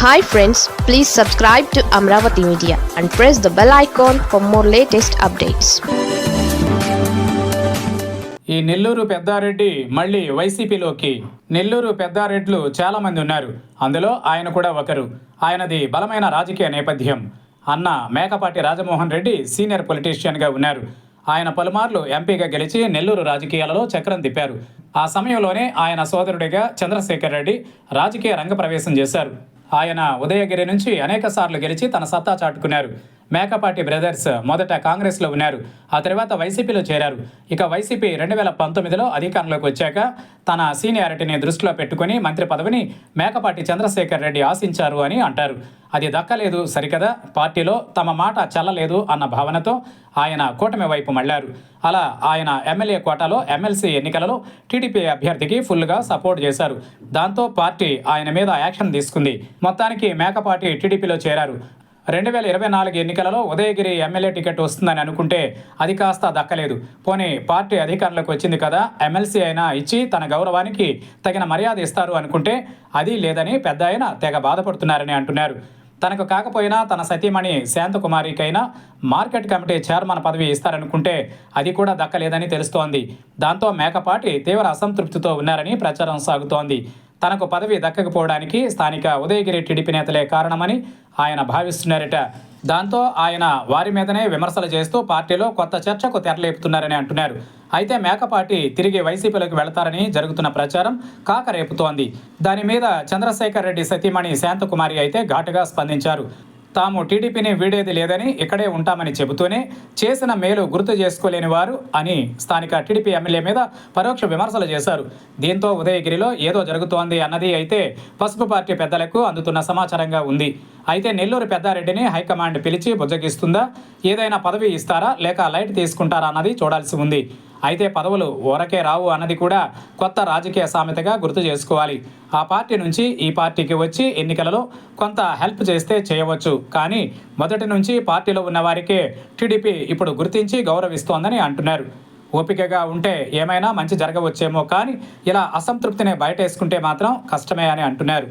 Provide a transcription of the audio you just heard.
Hi friends, please subscribe to Amravati Media and press the bell icon for more latest updates. ఈ నెల్లూరు పెద్దారెడ్డి మళ్ళీ వైసీపీలోకి. నెల్లూరు పెద్దారెడ్లు చాలా మంది ఉన్నారు. అందులో ఆయన కూడా ఒకరు. ఆయనది బలమైన రాజకీయ నేపథ్యం. అన్న మేకపాటి రాజమోహన్ రెడ్డి సీనియర్ పొలిటీషియన్గా ఉన్నారు. ఆయన పలుమార్లు ఎంపీగా గెలిచి నెల్లూరు రాజకీయాలలో చక్రం తిప్పారు. ఆ సమయంలోనే ఆయన సోదరుడిగా చంద్రశేఖర్ రెడ్డి రాజకీయ రంగ ప్రవేశం చేశారు. ఆయన ఉదయగిరి నుంచి అనేక సార్లు గెలిచి తన సత్తా చాటుకున్నారు. మేకపాటి బ్రదర్స్ మొదట కాంగ్రెస్లో ఉన్నారు. ఆ తర్వాత వైసీపీలో చేరారు. ఇక వైసీపీ 2019లో అధికారంలోకి వచ్చాక తన సీనియారిటీని దృష్టిలో పెట్టుకుని మంత్రి పదవిని మేకపాటి చంద్రశేఖర్ రెడ్డి ఆశించారు అని అంటారు. అది దక్కలేదు సరికదా, పార్టీలో తమ మాట చల్లలేదు అన్న భావనతో ఆయన కూటమి వైపు మళ్లారు. అలా ఆయన ఎమ్మెల్యే కోటాలో ఎమ్మెల్సీ ఎన్నికలలో టీడీపీ అభ్యర్థికి ఫుల్గా సపోర్ట్ చేశారు. దాంతో పార్టీ ఆయన మీద యాక్షన్ తీసుకుంది. మొత్తానికి మేకపాటి టీడీపీలో చేరారు. 2024 ఎన్నికలలో ఉదయగిరి ఎమ్మెల్యే టికెట్ వస్తుందని అనుకుంటే అది కాస్త దక్కలేదు. పోనీ పార్టీ అధికారంలోకి వచ్చింది కదా, ఎమ్మెల్సీ అయినా ఇచ్చి తన గౌరవానికి తగిన మర్యాద ఇస్తారు అనుకుంటే అది లేదని పెద్ద ఆయన తెగ బాధపడుతున్నారని అంటున్నారు. తనకు కాకపోయినా తన సతీమణి శాంతకుమారికైనా మార్కెట్ కమిటీ చైర్మన్ పదవి ఇస్తారనుకుంటే అది కూడా దక్కలేదని తెలుస్తోంది. దాంతో మేకపాటి తీవ్ర అసంతృప్తితో ఉన్నారని ప్రచారం సాగుతోంది. తనకు పదవి దక్కకపోవడానికి స్థానిక ఉదయగిరి టీడీపీ నేతలే కారణమని ఆయన భావిస్తున్నారట. దాంతో ఆయన వారి మీదనే విమర్శలు చేస్తూ పార్టీలో కొత్త చర్చకు తెరలేపుతున్నారని అంటున్నారు. అయితే మేకపాటి తిరిగి వైసీపీలోకి వెళతారని జరుగుతున్న ప్రచారం కాకరేపుతోంది. దాని మీద చంద్రశేఖర్ రెడ్డి సతీమణి శాంతకుమారి అయితే ఘాటుగా స్పందించారు. తాము టీడీపీని వీడేది లేదని ఇక్కడే ఉంటామని చెబుతూనే చేసిన మేలు గుర్తు చేసుకోలేని వారు అని స్థానిక టీడీపీ ఎమ్మెల్యే మీద పరోక్ష విమర్శలు చేశారు. దీంతో ఉదయగిరిలో ఏదో జరుగుతోంది అన్నది అయితే పసుపు పార్టీ పెద్దలకు అందుతున్న సమాచారంగా ఉంది. అయితే నెల్లూరు పెద్దారెడ్డిని హైకమాండ్ పిలిచి బుజ్జగిస్తుందా, ఏదైనా పదవి ఇస్తారా లేక లైట్ తీసుకుంటారా అన్నది చూడాల్సి ఉంది. అయితే పదవులు ఊరకే రావు అన్నది కూడా కొత్త రాజకీయ సామెతగా గుర్తు చేసుకోవాలి. ఆ పార్టీ నుంచి ఈ పార్టీకి వచ్చి ఎన్నికలలో కొంత హెల్ప్ చేస్తే చేయవచ్చు. కానీ మొదటి నుంచి పార్టీలో ఉన్న వారికే టీడీపీ ఇప్పుడు గుర్తించి గౌరవిస్తోందని అంటున్నారు. ఓపికగా ఉంటే ఏమైనా మంచి జరగవచ్చేమో, కానీ ఇలా అసంతృప్తిని బయటేసుకుంటే మాత్రం కష్టమే అని అంటున్నారు.